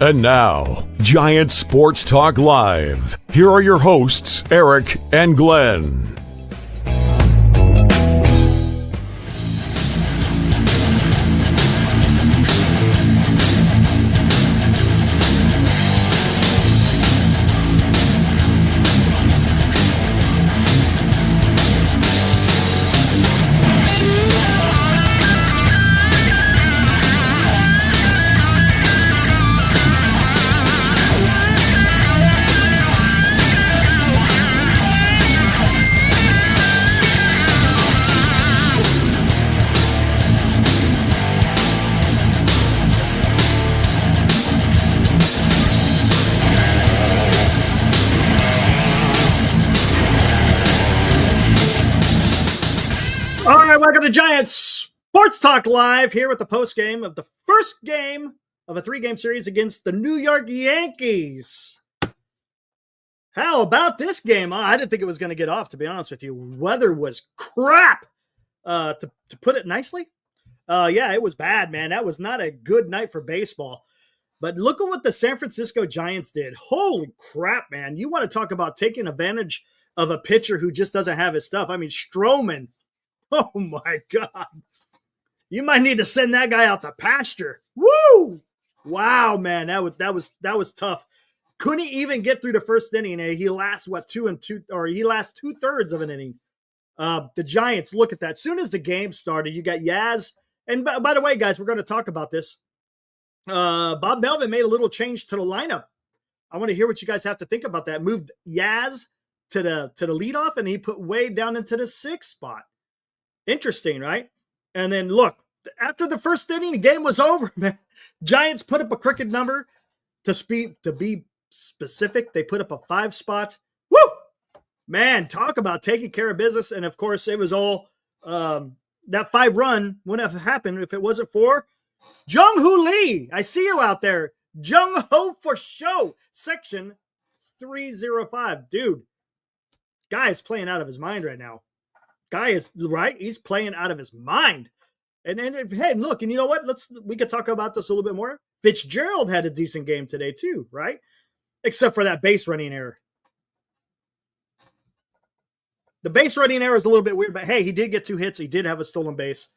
And now, Giant Sports Talk Live. Here are your hosts, Eric and Glenn. Welcome to Giants Sports Talk Live here with the postgame of the first game of a 3-game series against the New York Yankees. How about this game? I didn't think it was going to get off, to be honest with you. Weather was crap, to put it nicely. Yeah, it was bad, man. That was not a good night for baseball. But look at what the San Francisco Giants did. Holy crap, man. You want to talk about taking advantage of a pitcher who just doesn't have his stuff. I mean, Stroman. Oh my God. You might need to send that guy out to pasture. Woo! Wow, man. That was tough. Couldn't even get through the first inning. He lasts he lasts 2/3 of an inning. The Giants, look at that. As soon as the game started, you got Yaz. And by the way, guys, we're going to talk about this. Bob Melvin made a little change to the lineup. I want to hear what you guys have to think about that. Moved Yaz to the leadoff, and he put Wade down into the 6th spot. Interesting, right? And then look, after the first inning, the game was over, man. Giants put up a crooked number. To be specific, they put up a 5 spot. Woo! Man, talk about taking care of business. And of course, it was all that 5 run wouldn't have happened if it wasn't for Jung Hoo Lee. I see you out there. Jung Ho for show. Section 305. Dude, guy is playing out of his mind right now. Guy is right. He's playing out of his mind. And hey, look, and you know what? We could talk about this a little bit more. Fitzgerald had a decent game today too, right? Except for that base running error. The base running error is a little bit weird, but hey, he did get 2 hits. He did have a stolen base.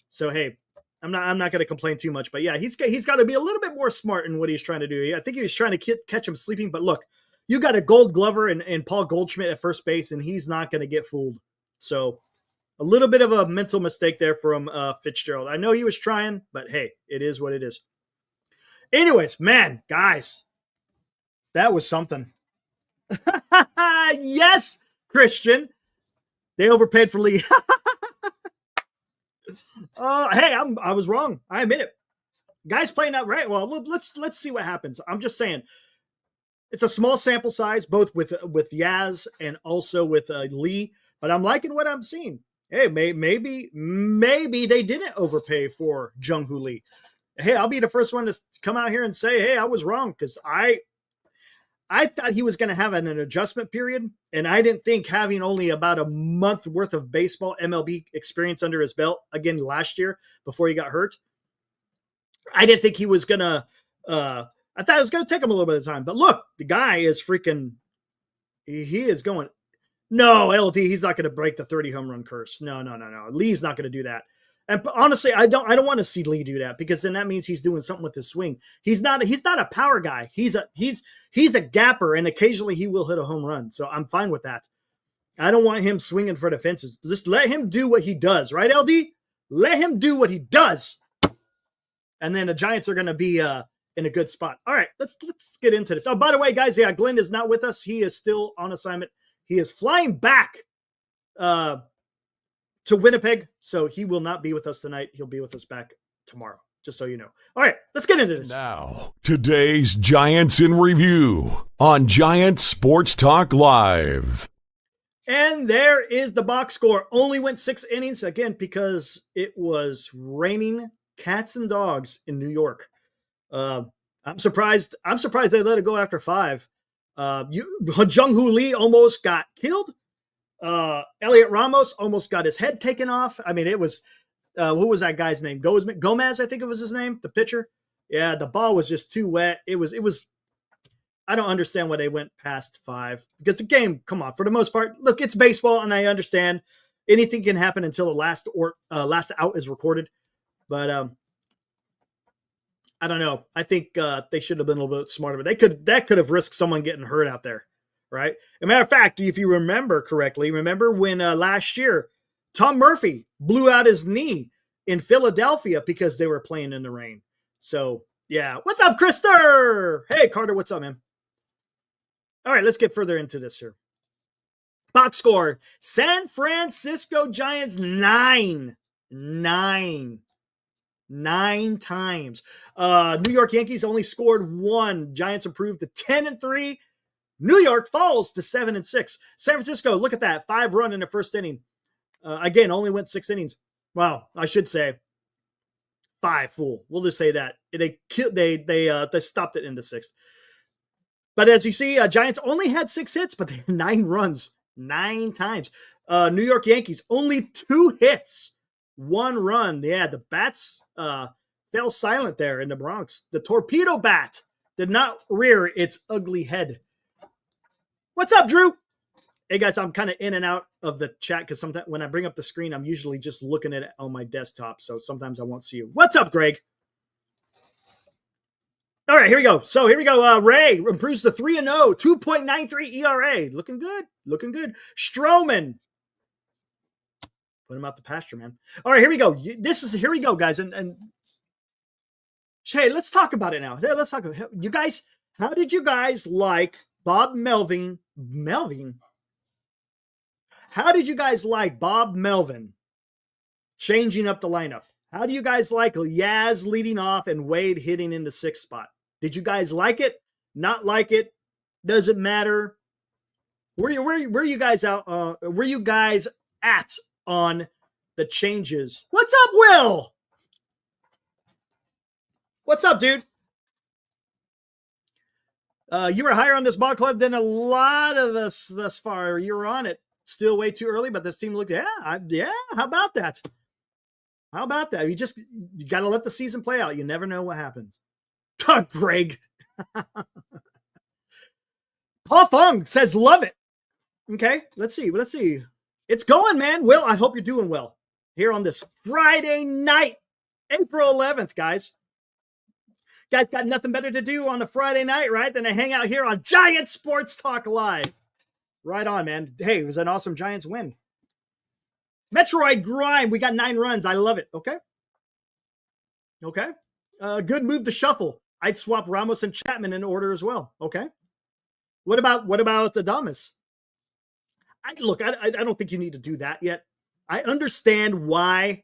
So hey, I'm not going to complain too much, but yeah, he's got to be a little bit more smart in what he's trying to do. I think he was trying to catch him sleeping, but look, you got a Gold Glover and Paul Goldschmidt at first base, and he's not going to get fooled. So a little bit of a mental mistake there from Fitzgerald. I know he was trying, but hey, it is what it is. Anyways, man, guys, that was something. Yes, Christian. They overpaid for Lee. Hey, I was wrong. I admit it. Guys playing out right. Well, let's see what happens. I'm just saying. It's a small sample size, both with Yaz and also with Lee. But I'm liking what I'm seeing. Hey, maybe they didn't overpay for Jung Hoo Lee. Hey, I'll be the first one to come out here and say, hey, I was wrong, because I thought he was going to have an adjustment period, and I didn't think having only about a month worth of baseball MLB experience under his belt, again, last year before he got hurt, I didn't think he was going to I thought it was going to take him a little bit of time. But look, the guy is freaking – he is going – no, LD, he's not going to break the 30 home run curse. No. Lee's not going to do that. And honestly, I don't want to see Lee do that, because then that means he's doing something with his swing. He's not a power guy. He's a gapper, and occasionally he will hit a home run. So I'm fine with that. I don't want him swinging for the fences. Just let him do what he does, right, LD? Let him do what he does. And then the Giants are going to be in a good spot. All right, let's get into this. Oh, by the way, guys, yeah, Glenn is not with us. He is still on assignment. He is flying back to Winnipeg, so he will not be with us tonight. He'll be with us back tomorrow, just so you know. All right, let's get into this. Now, today's Giants in Review on Giant Sports Talk Live. And there is the box score. Only went 6 innings, again, because it was raining cats and dogs in New York. I'm surprised they let it go after 5. Jung Hoo Lee almost got killed. Elliot Ramos almost got his head taken off. I mean, it was, who was that guy's name? Gomez, I think it was his name, the pitcher. Yeah, the ball was just too wet. It was. I don't understand why they went past 5 because the game, come on, for the most part, look, it's baseball, and I understand anything can happen until the last out is recorded. But I don't know. I think they should have been a little bit smarter. But that could have risked someone getting hurt out there, right? As a matter of fact, if you remember correctly, remember when last year Tom Murphy blew out his knee in Philadelphia because they were playing in the rain. So yeah, what's up, Krister? Hey, Carter, what's up, man? All right, let's get further into this here. Box score: San Francisco Giants 9 times. New York Yankees only scored 1. Giants improved to 10-3. New York falls to 7-6. San Francisco, look at that, 5 run in the first inning. Again, only went 6 innings. Well, I should say 5. Fool. We'll just say that they stopped it in the 6th. But as you see, Giants only had 6 hits, but they had 9 runs 9 times. New York Yankees only 2 hits, 1 run. Yeah, the bats fell silent there in the Bronx. The torpedo bat did not rear its ugly head. What's up, Drew? Hey, guys, I'm kind of in and out of the chat because sometimes when I bring up the screen, I'm usually just looking at it on my desktop. So sometimes I won't see you. What's up, Greg? All right, here we go. So here we go. Ray improves to 3-0, 2.93 ERA. Looking good. Looking good. Stroman. Put him out the pasture, man. All right, here we go. Here we go, guys. And hey, let's talk about it now. Let's talk about it. You guys, how did you guys like Bob Melvin? How did you guys like Bob Melvin changing up the lineup? How do you guys like Yaz leading off and Wade hitting in the 6th spot? Did you guys like it? Not like it? Doesn't matter. Where you guys out? Where you guys at on the changes? What's up, Will? What's up, dude? You were higher on this ball club than a lot of us thus far. You were on it. Still way too early, but this team looked, yeah. How about that? How about that? You got to let the season play out. You never know what happens. Greg. Paul Fong says, love it. Okay, let's see. It's going, man. Will, I hope you're doing well here on this Friday night, April 11th, guys. Guys got nothing better to do on a Friday night, right, than to hang out here on Giants Sports Talk Live. Right on, man. Hey, it was an awesome Giants win. Metroid Grime, we got 9 runs. I love it. Okay. Good move to shuffle. I'd swap Ramos and Chapman in order as well. Okay. What about Adames? I don't think you need to do that yet. I understand why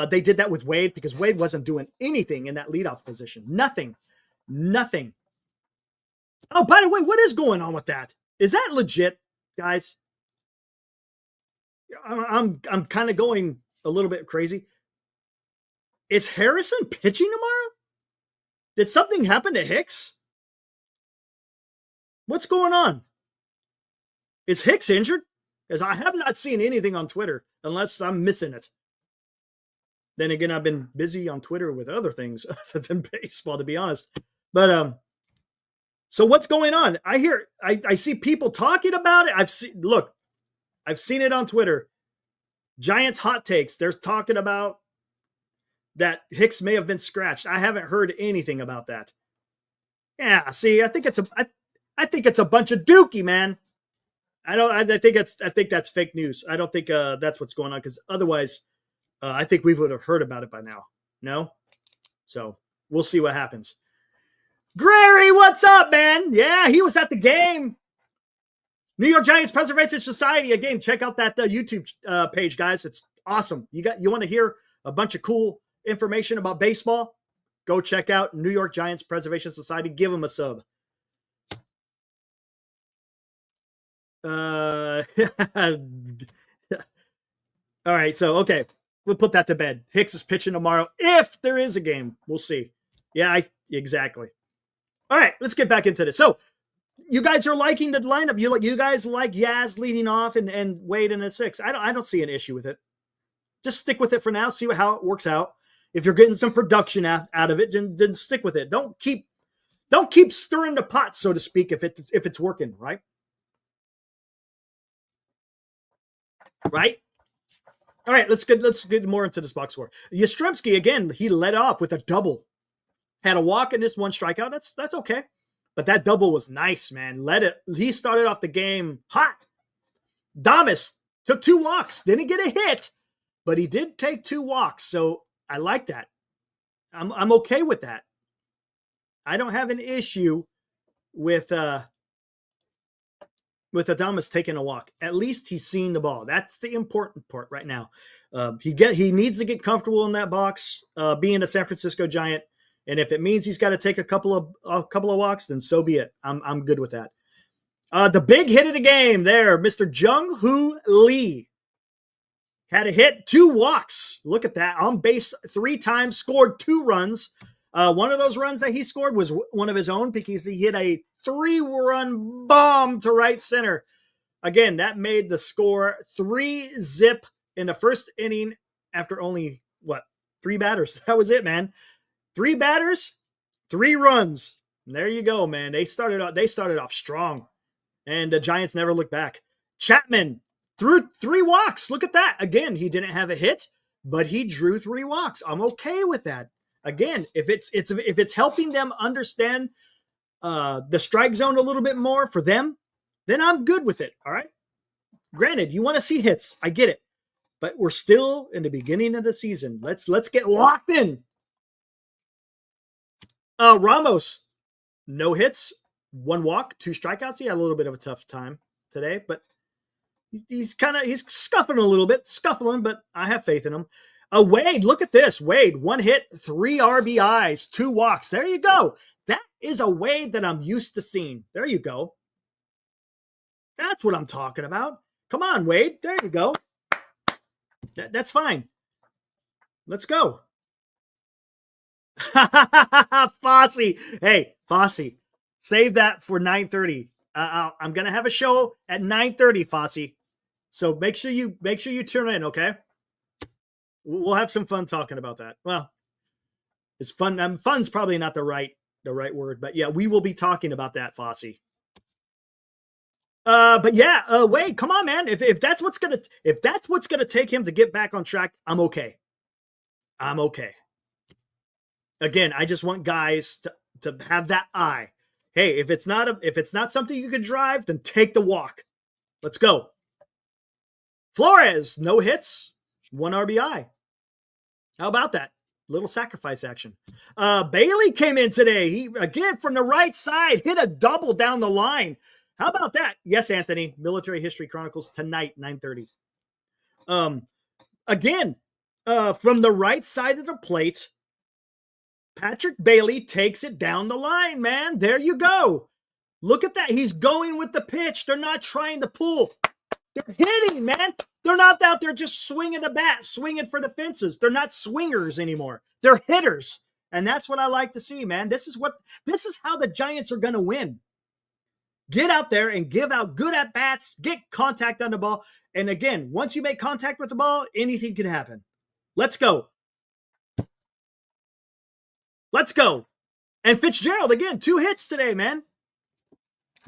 they did that with Wade because Wade wasn't doing anything in that leadoff position. Nothing. Oh, by the way, what is going on with that? Is that legit, guys? I'm kind of going a little bit crazy. Is Harrison pitching tomorrow? Did something happen to Hicks? What's going on? Is Hicks injured? Because I have not seen anything on Twitter unless I'm missing it. Then again, I've been busy on Twitter with other things other than baseball, to be honest. But so what's going on? I see people talking about it. I've seen it on Twitter. Giants hot takes. They're talking about that Hicks may have been scratched. I haven't heard anything about that. Yeah, see, I think it's a bunch of dookie, man. I think that's fake news. I don't think that's what's going on because otherwise, I think we would have heard about it by now. No, so we'll see what happens. Grary, what's up, man? Yeah, he was at the game. New York Giants Preservation Society. Again, check out that YouTube page, guys. It's awesome. You want to hear a bunch of cool information about baseball? Go check out New York Giants Preservation Society. Give them a sub. All right, so okay, we'll put that to bed. Hicks is pitching tomorrow if there is a game. We'll see. Yeah, exactly. All right, let's get back into this. So you guys are liking the lineup. You guys like Yaz leading off and Wade in a 6. I don't see an issue with it. Just stick with it for now. See how it works out. If you're getting some production out of it, then stick with it. Don't keep stirring the pot, so to speak, if it's working, right? Right? All right, let's get more into this box score. Yastrzemski, again, he led off with a double. Had a walk and this one strikeout. That's okay. But that double was nice, man. He started off the game hot. Damas took 2 walks. Didn't get a hit, but he did take 2 walks. So I like that. I'm okay with that. I don't have an issue with Adames taking a walk. At least he's seen the ball. That's the important part right now. He needs to get comfortable in that box, being a San Francisco Giant. And if it means he's got to take a couple of walks, then so be it. I'm good with that. The big hit of the game there, Mr. Jung Hoo Lee had a hit, 2 walks. Look at that. On base 3 times, scored 2 runs. One of those runs that he scored was one of his own because he hit a 3-run bomb to right center. Again, that made the score 3-zip in the first inning after only, 3 batters. That was it, man. 3 batters, 3 runs. And there you go, man. They started off strong, and the Giants never looked back. Chapman threw 3 walks. Look at that. Again, he didn't have a hit, but he drew 3 walks. I'm okay with that. Again, if it's helping them understand the strike zone a little bit more for them, then I'm good with it. All right. Granted, you want to see hits. I get it, but we're still in the beginning of the season. Let's get locked in. Ramos, no hits, 1 walk, 2 strikeouts. He had a little bit of a tough time today, but he's scuffling a little bit, but I have faith in him. Wade, look at this. Wade, 1 hit, 3 RBIs, 2 walks. There you go. That is a Wade that I'm used to seeing. There you go. That's what I'm talking about. Come on, Wade. There you go. That's fine. Let's go. Fosse. Hey, Fosse, save that for 9:30. I'm going to have a show at 9:30, Fosse. So make sure you tune in, okay? We'll have some fun talking about that. Well, it's fun. Fun's probably not the right word, but yeah, we will be talking about that, Fosse. But yeah, Wade, come on, man. If that's what's gonna take him to get back on track, I'm okay. I'm okay. Again, I just want guys to have that eye. Hey, if it's not something you can drive, then take the walk. Let's go. Flores, no hits, 1 RBI. How about that? Little sacrifice action. Bailey came in today. He, again, from the right side, hit a double down the line. How about that? Yes, Anthony. Military History Chronicles tonight, 9:30. Again, from the right side of the plate, Patrick Bailey takes it down the line, man. There you go. Look at that. He's going with the pitch. They're not trying to pull. They're hitting, man. They're not out there just swinging the bat, swinging for the fences. They're not swingers anymore. They're hitters. And that's what I like to see, man. This is how the Giants are going to win. Get out there and give out good at-bats, get contact on the ball. And again, once you make contact with the ball, anything can happen. Let's go. Let's go. And Fitzgerald, again, 2 hits today, man.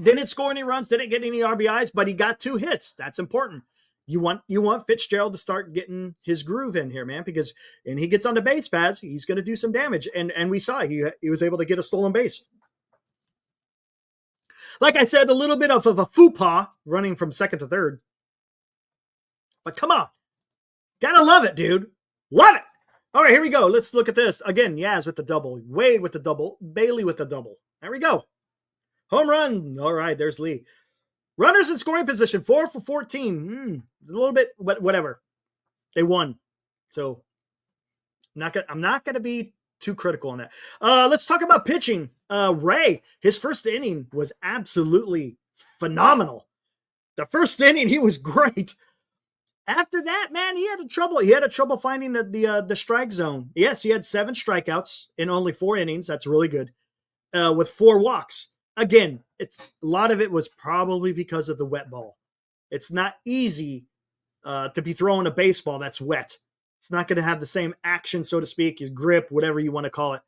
Didn't score any runs, didn't get any RBIs, but he got 2 hits. That's important. You want Fitzgerald to start getting his groove in here, man, because and he gets on the base paths, he's going to do some damage. And we saw he was able to get a stolen base. Like I said, a little bit of a faux pas running from second to third. But come on. Gotta love it, dude. Love it. All right, here we go. Let's look at this. Again, Yaz with the double. Wade with the double. Bailey with the double. There we go. Home run. All right, there's Lee. Runners in scoring position, 4 for 14. A little bit, but whatever. They won. So I'm not gonna be too critical on that. Let's talk about pitching. Ray, his first inning was absolutely phenomenal. The first inning, he was great. After that, man, he had trouble finding the strike zone. Yes, he had 7 strikeouts in only 4 innings. That's really good. With 4 walks. Again, a lot of it was probably because of the wet ball. It's not easy to be throwing a baseball that's wet. It's not going to have the same action, so to speak, your grip, whatever you want to call it.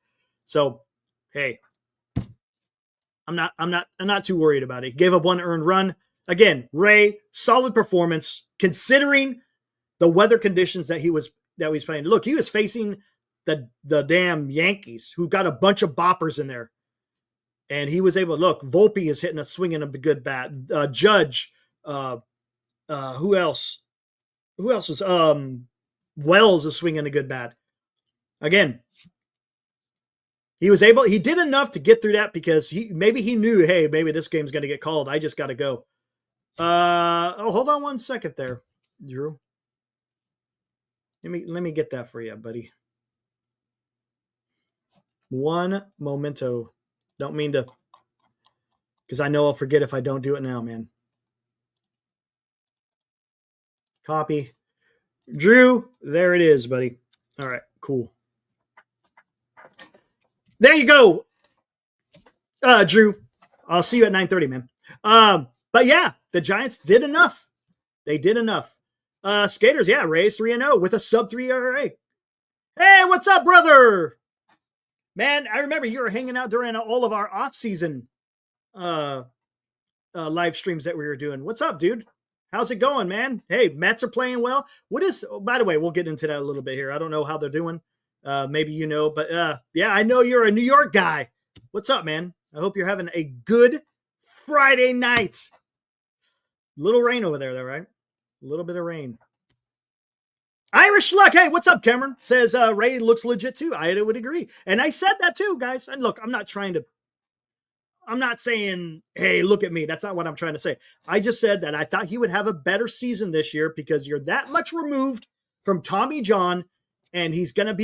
So, hey, I'm not too worried about it. He gave up 1 earned run. Again, Ray, solid performance considering the weather conditions that he was playing. Look, he was facing the damn Yankees, who got a bunch of boppers in there. And he was able to look. Volpe is hitting a swinging a good bat. Judge, who else? Who else was? Wells is swinging a good bat. Again, he did enough to get through that because he knew, hey, maybe this game's going to get called. I just got to go. Hold on 1 second there, Drew. Let me get that for you, buddy. One momento. Don't mean to, because I know I'll forget if I don't do it now, man. Copy. Drew, there it is, buddy. All right, cool. There you go. Drew, I'll see you at 9:30, man. But yeah, the Giants did enough. They did enough. Skaters, yeah, Rays 3-0 with a sub-3 ERA. Hey, what's up, brother? Man, I remember you were hanging out during all of our off-season live streams that we were doing. What's up, dude? How's it going, man? Hey, Mets are playing well. By the way, we'll get into that a little bit here. I don't know how they're doing. Maybe you know, but yeah, I know you're a New York guy. What's up, man? I hope you're having a good Friday night. Little rain over there, though, right? A little bit of rain. Irish Luck. Hey, what's up, Cameron? Says Ray looks legit too. I would agree. And I said that too, guys. And look, I'm not saying, hey, look at me. That's not what I'm trying to say. I just said that I thought he would have a better season this year because you're that much removed from Tommy John, and he's gonna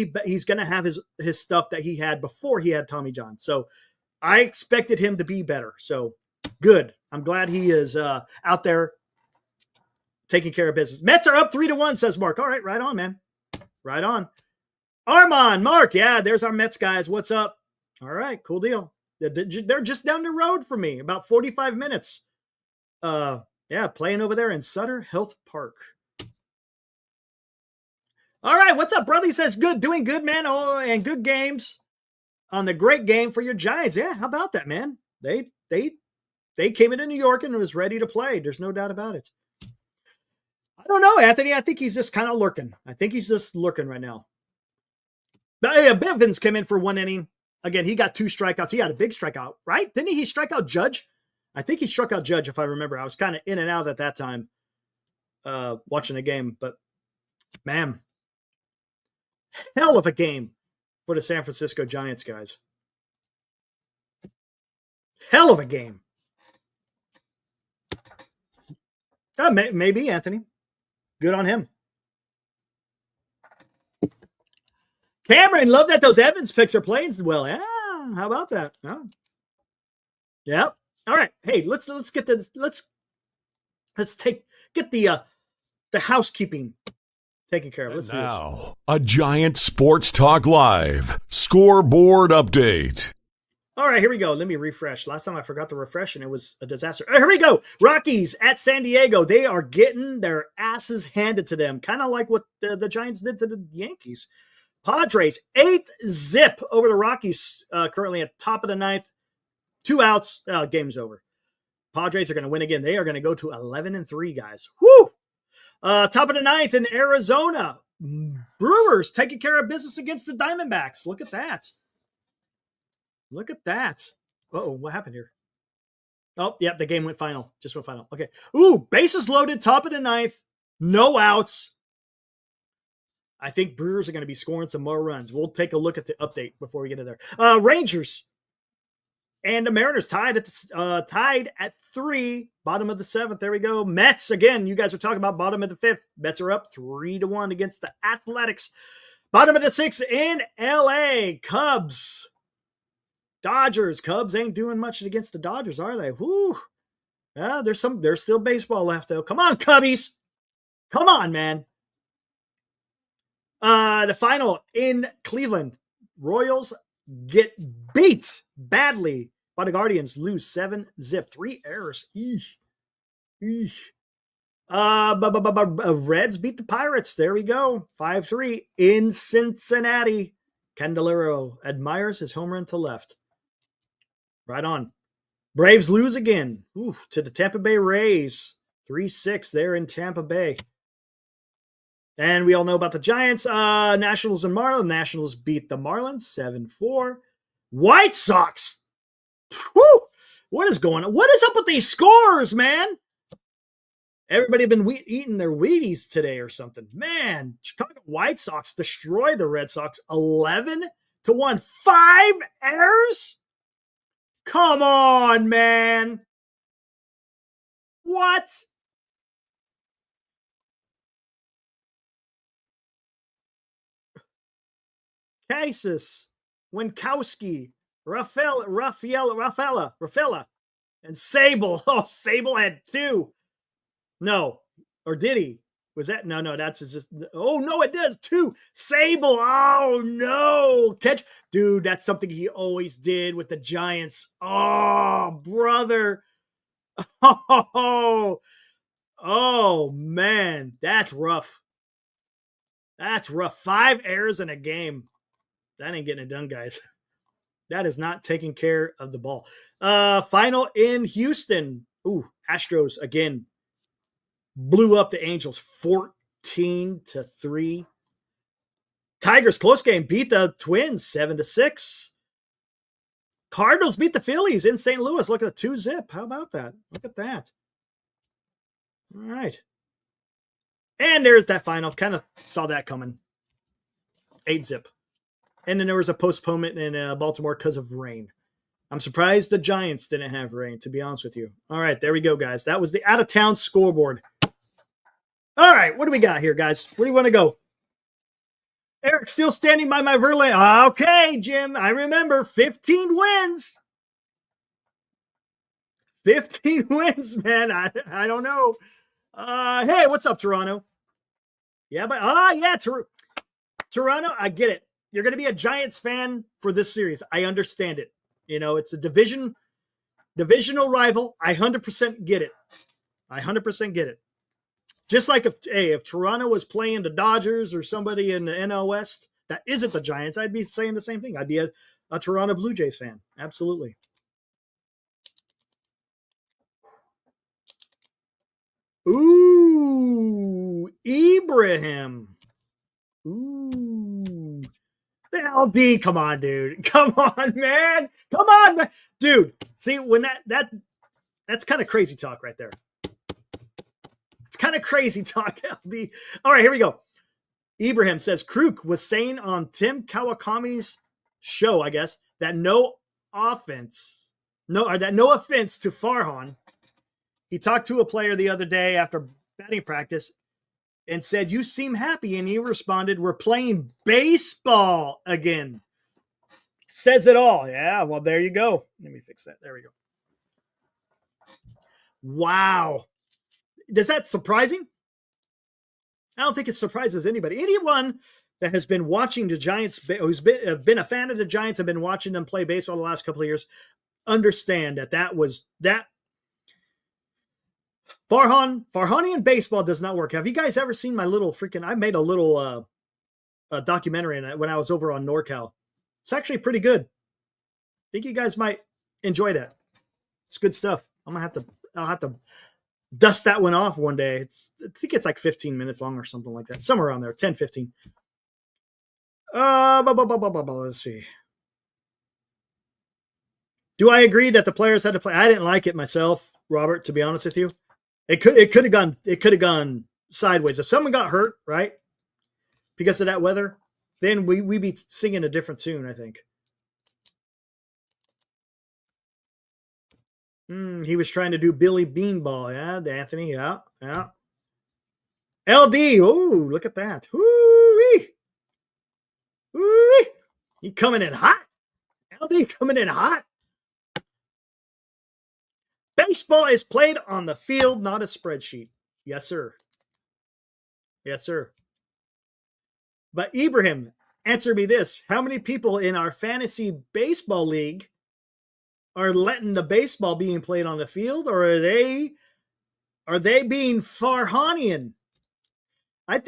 have his stuff that he had before he had Tommy John. So I expected him to be better. So good. I'm glad he is out there taking care of business. Mets are up 3-1, says Mark. All right, right on, man. Right on. Armand, Mark, yeah, there's our Mets guys. What's up? All right, cool deal. They're just down the road from me, about 45 minutes. Yeah, playing over there in Sutter Health Park. All right, what's up, brother? He says, good, doing good, man. Oh, and good games on the great game for your Giants. Yeah, how about that, man? They came into New York and was ready to play. There's no doubt about it. I don't know, Anthony. I think he's just kind of lurking. I think he's just lurking right now. But hey, Bivens came in for 1 inning. Again, he got 2 strikeouts. He had a big strikeout, right? Didn't he strike out Judge? I think he struck out Judge, if I remember. I was kind of in and out at that time watching the game. But, man, hell of a game for the San Francisco Giants, guys. Hell of a game. Maybe, Anthony. Good on him. Cameron, love that those Evans picks are playing well. Yeah, how about that? Oh. Yeah. All right. Hey, let's get this. Let's get the housekeeping taken care of. Let's do this. Now, a Giant Sports Talk Live scoreboard update. All right, here we go. Let me refresh. Last time I forgot to refresh, and it was a disaster. Here we go. Rockies at San Diego. They are getting their asses handed to them, kind of like what the Giants did to the Yankees. Padres, 8-0 over the Rockies, currently at top of the 9th. 2 outs. Game's over. Padres are going to win again. They are going to go to 11-3, guys. Woo! Top of the 9th in Arizona. Brewers taking care of business against the Diamondbacks. Look at that. Look at that. Uh-oh, what happened here? Oh, yep, the game went final. Just went final. Okay. Ooh, bases loaded, top of the 9th. No outs. I think Brewers are going to be scoring some more runs. We'll take a look at the update before we get in there. Rangers and the Mariners tied at 3, bottom of the 7th. There we go. Mets, again, you guys are talking about bottom of the 5th. Mets are up 3-1 against the Athletics. Bottom of the 6th in LA. Cubs. Dodgers. Cubs ain't doing much against the Dodgers, are they? Whew. Yeah, there's still baseball left, though. Come on, Cubbies. Come on, man. The final in Cleveland. Royals get beat badly by the Guardians. Lose 7-0. 3 errors. Eesh. Reds beat the Pirates. There we go. 5-3 in Cincinnati. Candelero admires his home run to left. Right on. Braves lose again to the Tampa Bay Rays. 3-6 there in Tampa Bay. And we all know about the Giants. Nationals and Marlins. Nationals beat the Marlins 7-4. White Sox. Whew, what is going on? What is up with these scores, man? Everybody been eating their Wheaties today or something. Man, Chicago White Sox destroyed the Red Sox 11-1. 5 errors? Come on, man. What? Casas, Winkowski, Rafaela, and Sable. Oh, Sable had 2. No, or did he? Was that? No, that's just. Oh, no, it does 2. Sable. Oh, no. Catch. Dude, that's something he always did with the Giants. Oh, brother. Oh, man. That's rough. That's rough. 5 errors in a game. That ain't getting it done, guys. That is not taking care of the ball. Final in Houston. Astros again blew up the Angels 14-3. Tigers close game beat the Twins 7-6. Cardinals beat the Phillies in St. Louis. Look at the 2-zip. How about that? Look at that. All right. And there's that final. Kind of saw that coming. 8-zip. And then there was a postponement in Baltimore because of rain. I'm surprised the Giants didn't have rain, to be honest with you. All right, there we go, guys. That was the out-of-town scoreboard. All right, what do we got here, guys? Where do you want to go? Eric's still standing by my Verlander. Okay, Jim, I remember 15 wins. 15 wins, man. I don't know. Hey, what's up, Toronto? Yeah, but Toronto, I get it. You're going to be a Giants fan for this series. I understand it. You know, it's a divisional rival. I 100% get it. I 100% get it. Just like if Toronto was playing the Dodgers or somebody in the NL West that isn't the Giants, I'd be saying the same thing. I'd be a Toronto Blue Jays fan. Absolutely. Ooh, Ibrahim. Ooh. The LD, come on, dude. Come on, man. Come on, man. Dude, see, when that's kind of crazy talk right there. It's kind of crazy talk, LD. All right, here we go. Ibrahim says Kruk was saying on Tim Kawakami's show, I guess, that no offense to Farhan. He talked to a player the other day after batting practice and said, "You seem happy." And he responded, "We're playing baseball again." Says it all. Yeah, well, there you go. Let me fix that. There we go. Wow. Does that surprise him? I don't think it surprises anybody. Anyone that has been watching the Giants, who's been a fan of the Giants and been watching them play baseball the last couple of years, understand that Farhanian baseball does not work. Have you guys ever seen my little I made a little documentary when I was over on NorCal. It's actually pretty good. I think you guys might enjoy that. It's good stuff. I'll have to dust that one off one day. I think it's like 15 minutes long or something like that. Somewhere around there, 10, 15. Let's see. Do I agree that the players had to play? I didn't like it myself, Robert, to be honest with you. It could have gone sideways. If someone got hurt, right, because of that weather, then we'd be singing a different tune, I think. He was trying to do Billy Beanball, yeah, Anthony, yeah. LD, oh, look at that. Woo-wee. Woo-wee. He coming in hot. LD coming in hot. Baseball is played on the field, not a spreadsheet. Yes, sir. Yes, sir. But Ibrahim, answer me this. How many people in our fantasy baseball league are letting the baseball being played on the field, or are they Are they being Farhanian?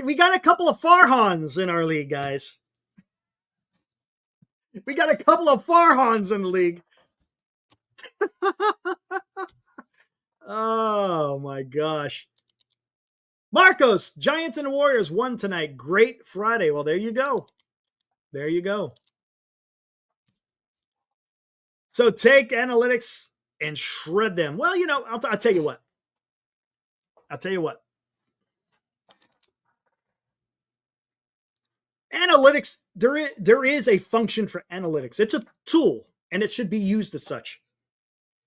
We got a couple of Farhans in our league, guys. We got a couple of Farhans in the league. Oh my gosh. Marcos, Giants and Warriors won tonight. Great Friday. Well, there you go. There you go. So take analytics and shred them. Well, I'll tell you what. Analytics, there is a function for analytics. It's a tool, and it should be used as such.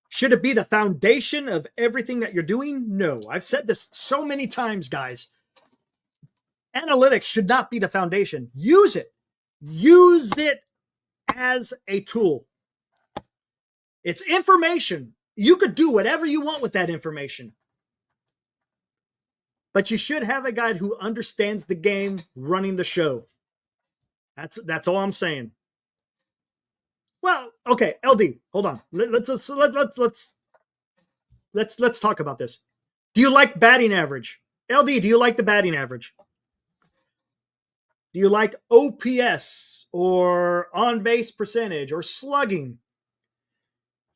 Should it be the foundation of everything that you're doing? No. I've said this so many times, guys. Analytics should not be the foundation. Use it. Use it as a tool. It's information. You could do whatever you want with that information. But you should have a guy who understands the game running the show. That's all I'm saying. Well, okay, LD, hold on. Let's talk about this. Do you like batting average? LD, do you like the batting average? Do you like OPS or on base percentage or slugging?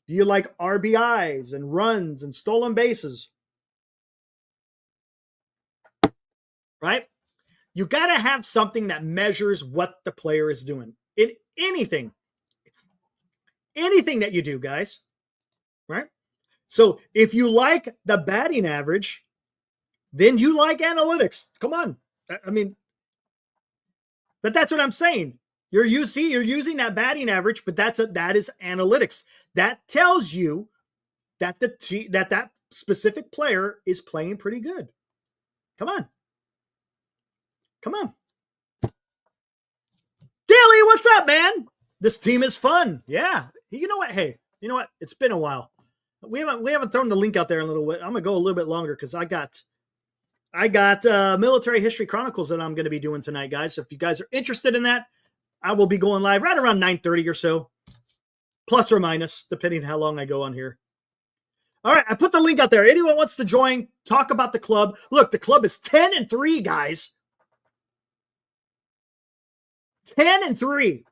Do you like RBIs and runs and stolen bases? Right? You got to have something that measures what the player is doing in anything that you do, guys. Right? So if you like the batting average, then you like analytics. Come on. I mean, but that's what I'm saying. You're using that batting average, but that is analytics. That tells you that that specific player is playing pretty good. Come on. Daly, what's up, man? This team is fun. Yeah. You know what? Hey, you know what? It's been a while. We haven't thrown the link out there in a little bit. I'm gonna go a little bit longer because I got Military History Chronicles that I'm going to be doing tonight, guys. So if you guys are interested in that, I will be going live right around 9:30 or so, plus or minus, depending on how long I go on here. All right, I put the link out there. Anyone wants to join, talk about the club. Look, the club is 10-3, guys. 10-3.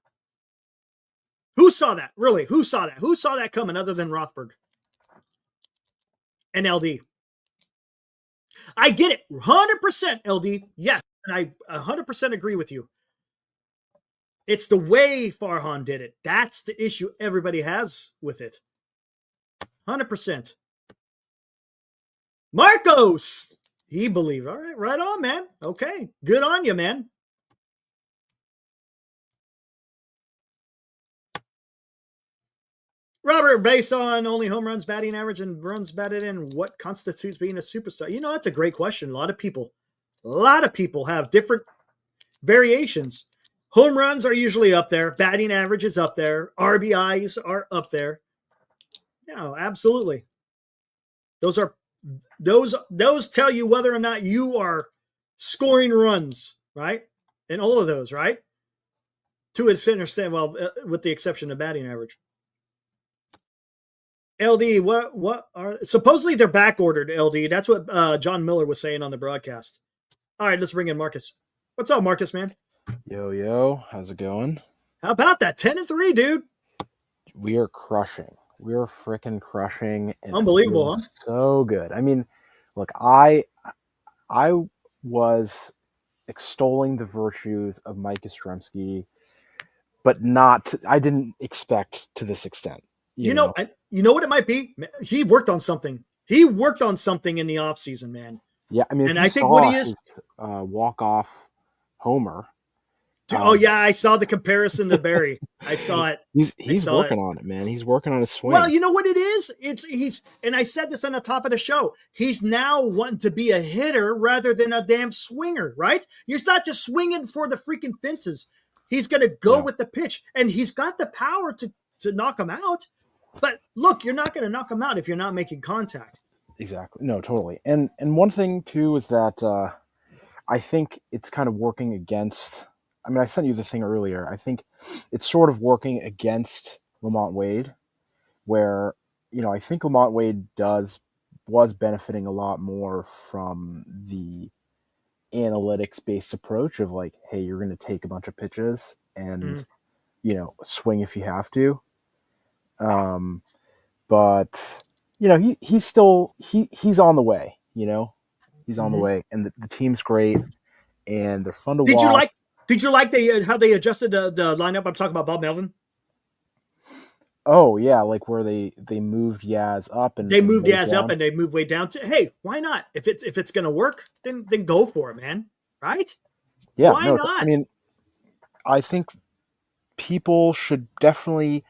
Who saw that? Really? Who saw that? Who saw that coming other than Rothberg and LD? I get it. 100% LD. Yes. And I 100% agree with you. It's the way Farhan did it. That's the issue everybody has with it. 100%. Marcos. He believed. All right. Right on, man. Okay. Good on you, man. Robert, based on only home runs, batting average, and runs batted in, what constitutes being a superstar? That's a great question. A lot of people have different variations. Home runs are usually up there. Batting average is up there. RBIs are up there. No, absolutely. Those tell you whether or not you are scoring runs, right? And all of those, right? To a certain extent, well, with the exception of batting average. LD, what are supposedly they're back ordered, LD. That's what John Miller was saying on the broadcast. All right, let's bring in Marcus. What's up, Marcus, man? Yo, how's it going? How about that? 10-3, dude. We are crushing. We are freaking crushing. And unbelievable, huh? So good. I mean, look, I was extolling the virtues of Mike Yastrzemski, but I didn't expect to this extent. You know what it might be? He worked on something. He worked on something in the offseason, man. Yeah, I mean, and I think what he is walk-off homer. I saw the comparison to Barry. I saw it. He's working on it, man. He's working on his swing. Well, you know what it is? And I said this on the top of the show. He's now wanting to be a hitter rather than a damn swinger, right? He's not just swinging for the freaking fences. He's going to go with the pitch, and he's got the power to knock him out. But look, you're not going to knock him out if you're not making contact. Exactly. No, totally. And one thing too is that I think it's kind of working against. I mean, I sent you the thing earlier. I think it's sort of working against Lamont Wade, where I think Lamont Wade does was benefiting a lot more from the analytics-based approach of like, hey, you're going to take a bunch of pitches and swing if you have to. But he's on the way. He's on the way, and the team's great, and they're fun to watch. Did you like how they adjusted the lineup? I'm talking about Bob Melvin. Oh yeah, like where they moved Yaz up and they moved Yaz up and they moved way down. Hey, why not? If it's gonna work, then go for it, man. Right? Yeah. Why not? I mean, I think people should definitely,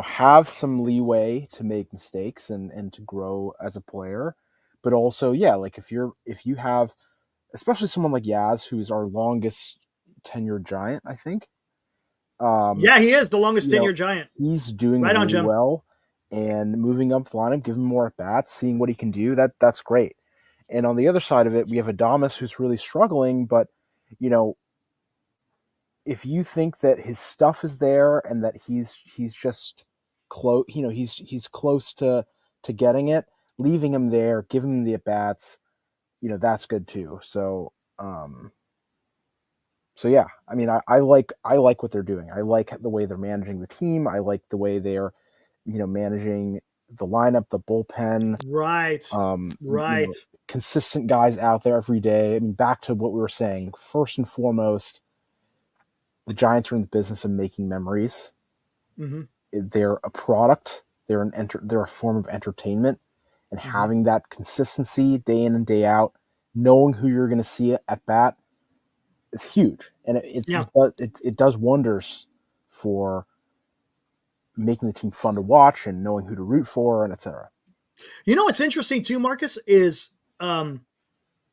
have some leeway to make mistakes and to grow as a player, but also, yeah, like if you have, especially someone like Yaz, who's our longest tenured Giant, I think. Yeah, he is the longest tenured Giant. He's doing really well, and moving up the lineup, giving more at bats, seeing what he can do. That's great. And on the other side of it, we have Adames, who's really struggling, but if you think that his stuff is there and that he's just close, he's close to getting it, leaving him there, giving him the at bats, that's good too. So yeah, I mean, I like what they're doing. I like the way they're managing the team. I like the way they're, managing the lineup, the bullpen. Right. Right. Consistent guys out there every day. I mean, back to what we were saying. First and foremost, the Giants are in the business of making memories. Mm-hmm. They're a product. They're a form of entertainment, and having that consistency day in and day out, knowing who you're going to see at bat, it's huge, and it does wonders for making the team fun to watch and knowing who to root for, and etc. What's interesting too, Marcus, is Melvin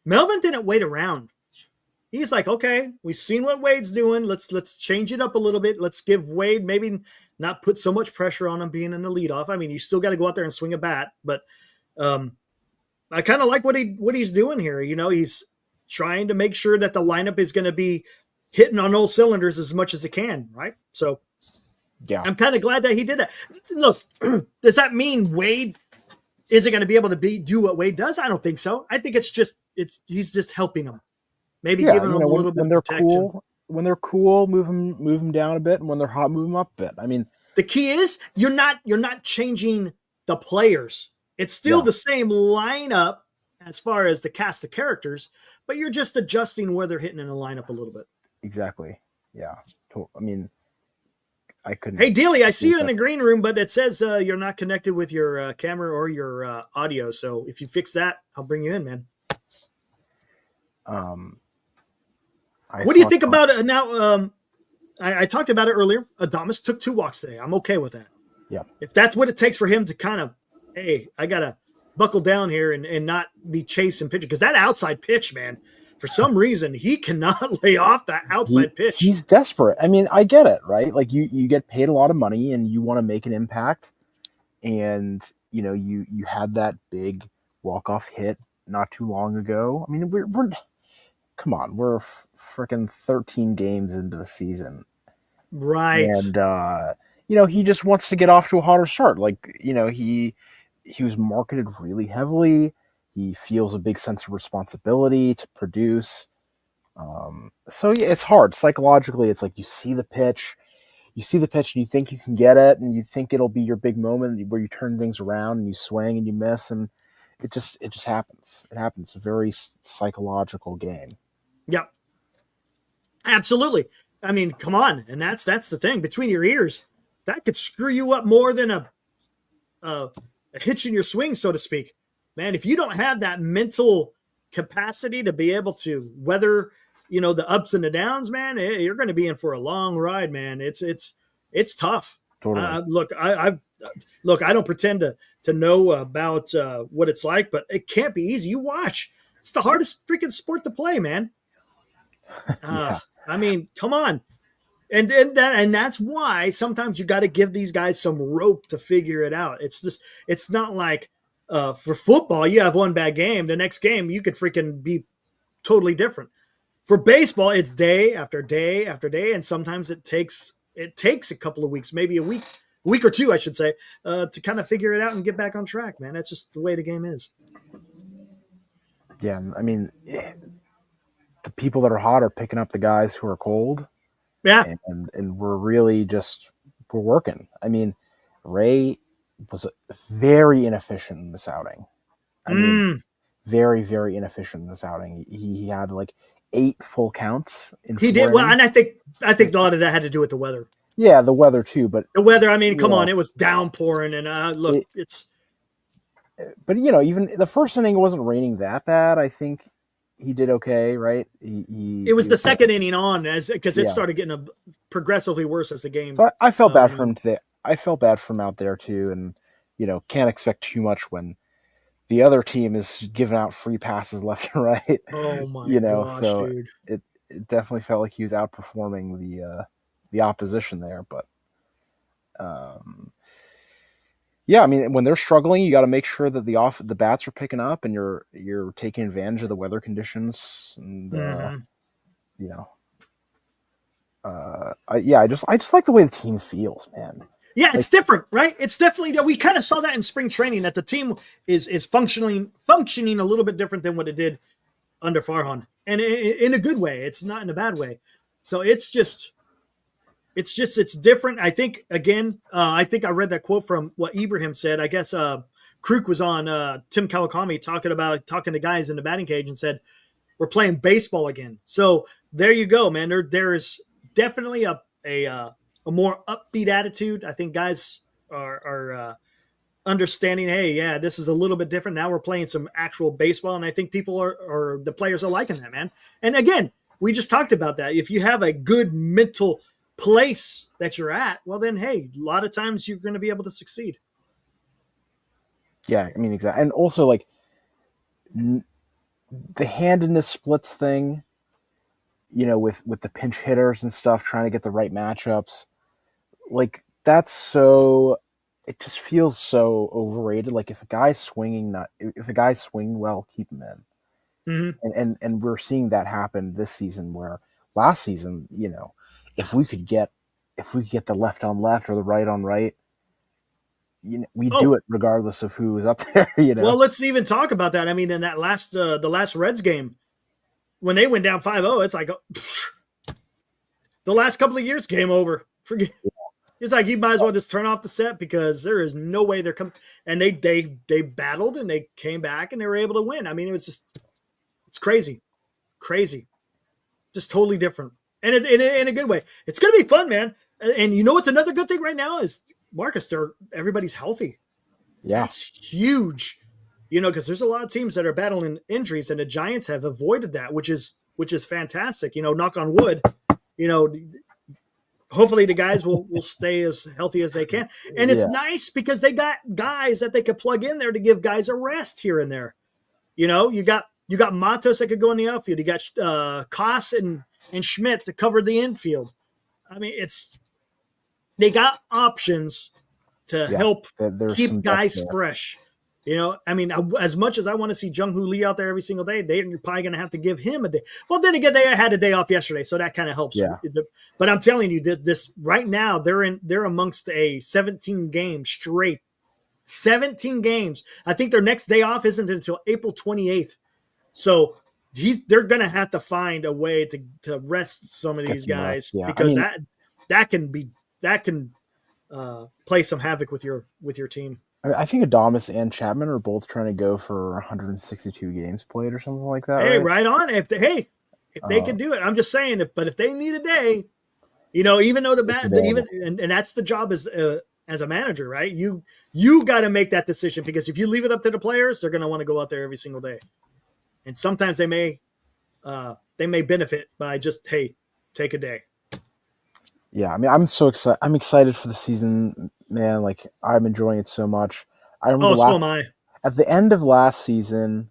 didn't wait around. He's like, okay, we've seen what Wade's doing. Let's change it up a little bit. Let's give Wade maybe not put so much pressure on him being in the leadoff. I mean, you still got to go out there and swing a bat, but I kind of like what he's doing here. He's trying to make sure that the lineup is going to be hitting on all cylinders as much as it can, right? So, yeah, I'm kind of glad that he did that. Look, does that mean Wade isn't going to be able to do what Wade does? I don't think so. I think he's just helping him. Maybe giving them a little bit of protection. When they're cool, move them down a bit, and when they're hot, move them up a bit. I mean, the key is you're not changing the players. It's still the same lineup as far as the cast of characters, but you're just adjusting where they're hitting in the lineup a little bit. Exactly. Yeah. I mean, I couldn't. Hey, Dealey, I see you in the green room, but it says you're not connected with your camera or your audio. So if you fix that, I'll bring you in, man. What do you think about it now? I talked about it earlier. Adames took 2 walks today. I'm okay with that. Yeah. If that's what it takes for him to kind of, hey, I got to buckle down here and not be chasing pitching. Because that outside pitch, man, for some reason, he cannot lay off that outside pitch. He's desperate. I mean, I get it, right? Like you get paid a lot of money and you want to make an impact. And, you had that big walk-off hit not too long ago. I mean, we're come on, we're freaking 13 games into the season. Right. And, he just wants to get off to a hotter start. Like, he was marketed really heavily. He feels a big sense of responsibility to produce. So yeah, it's hard. Psychologically, it's like you see the pitch and you think you can get it and you think it'll be your big moment where you turn things around and you swing and you miss, and it just happens. It happens. It's a very psychological game. Yep. Absolutely. I mean, come on. And that's the thing. Between your ears, that could screw you up more than a hitch in your swing, so to speak. Man, if you don't have that mental capacity to be able to weather, the ups and the downs, man, you're going to be in for a long ride, man. It's tough. Totally. Look, I don't pretend to know about what it's like, but it can't be easy. You watch. It's the hardest freaking sport to play, man. Yeah. I mean, come on. And that's why sometimes you got to give these guys some rope to figure it out. It's not like for football, you have one bad game. The next game, you could freaking be totally different. For baseball, it's day after day after day. And sometimes it takes a couple of weeks, maybe a week a week or two, I should say, to kind of figure it out and get back on track, man. That's just the way the game is. Yeah, I mean, the people that are hot are picking up the guys who are cold. Yeah. And we're working. I mean, Ray was very inefficient in this outing. I mean, very, very inefficient in this outing. He had like 8 full counts in He did well, and I think a lot of that had to do with the weather. Yeah, the weather too, but the weather. I mean, come on, it was downpouring, and look, it's. But even the first inning wasn't raining that bad. I think he did okay, right? It was the second inning on, because it started getting progressively worse as the game. So I felt bad for him today. I felt bad for him out there too, and can't expect too much when the other team is giving out free passes left and right. Oh my gosh, so dude! It definitely felt like he was outperforming the opposition there, but. Yeah, I mean, when they're struggling, you got to make sure that the bats are picking up, and you're taking advantage of the weather conditions, and I just like the way the team feels, man. Yeah, it's different, right? It's definitely, we kind of saw that in spring training, that the team is functioning a little bit different than what it did under Farhan, and in a good way. It's not in a bad way. So it's different. I think, again, I think I read that quote from what Ibrahim said. I guess Kruk was on Tim Kawakami talking to guys in the batting cage and said, we're playing baseball again. So there you go, man. There is definitely a more upbeat attitude. I think guys are understanding, hey, yeah, this is a little bit different. Now we're playing some actual baseball, and I think people or the players are liking that, man. And again, we just talked about that. If you have a good mental place that you're at, well then, hey, a lot of times you're going to be able to succeed. Yeah, I mean, exactly. And also, like, the handedness splits thing, with the pinch hitters and stuff, trying to get the right matchups, like, it just feels so overrated. Like, if a guy's swinging well, keep him in. Mm-hmm. And we're seeing that happen this season, where last season, if we could get the left on left or the right on right, we do it regardless of who was up there. Well, let's even talk about that. I mean, in that the last Reds game, when they went down 5-0, it's like the last couple of years, game over. Forget. It's like you might as well just turn off the set, because there is no way they're coming. And they battled, and they came back, and they were able to win. I mean, it's crazy, just totally different. And in a good way. It's going to be fun, man. And you know what's another good thing right now is, Marcus, everybody's healthy. Yeah. It's huge. Because there's a lot of teams that are battling injuries, and the Giants have avoided that, which is fantastic. Knock on wood. Hopefully the guys will stay as healthy as they can. And it's nice because they got guys that they could plug in there to give guys a rest here and there. You got Matos that could go in the outfield. You got Koss and Schmidt to cover the infield. I mean, they got options to help keep guys fresh. I mean, as much as I want to see Jung Hoo Lee out there every single day, they're probably going to have to give him a day. Well, then again, they had a day off yesterday, so that kind of helps. Yeah. But I'm telling you, this right now, they're amongst a 17 game straight. 17 games. I think their next day off isn't until April 28th. So they're going to have to find a way to rest some of these guys, because that can play some havoc with your team. I think Adames and Chapman are both trying to go for 162 games played or something like that. Hey, right on. If they can do it, I'm just saying. But if they need a day, even though and that's the job as a manager, right? You got to make that decision, because if you leave it up to the players, they're going to want to go out there every single day, and sometimes they may benefit by just, hey, take a day. Yeah, I mean, I'm so excited. I'm excited for the season, man. Like, I'm enjoying it so much. I remember so am I. At the end of last season,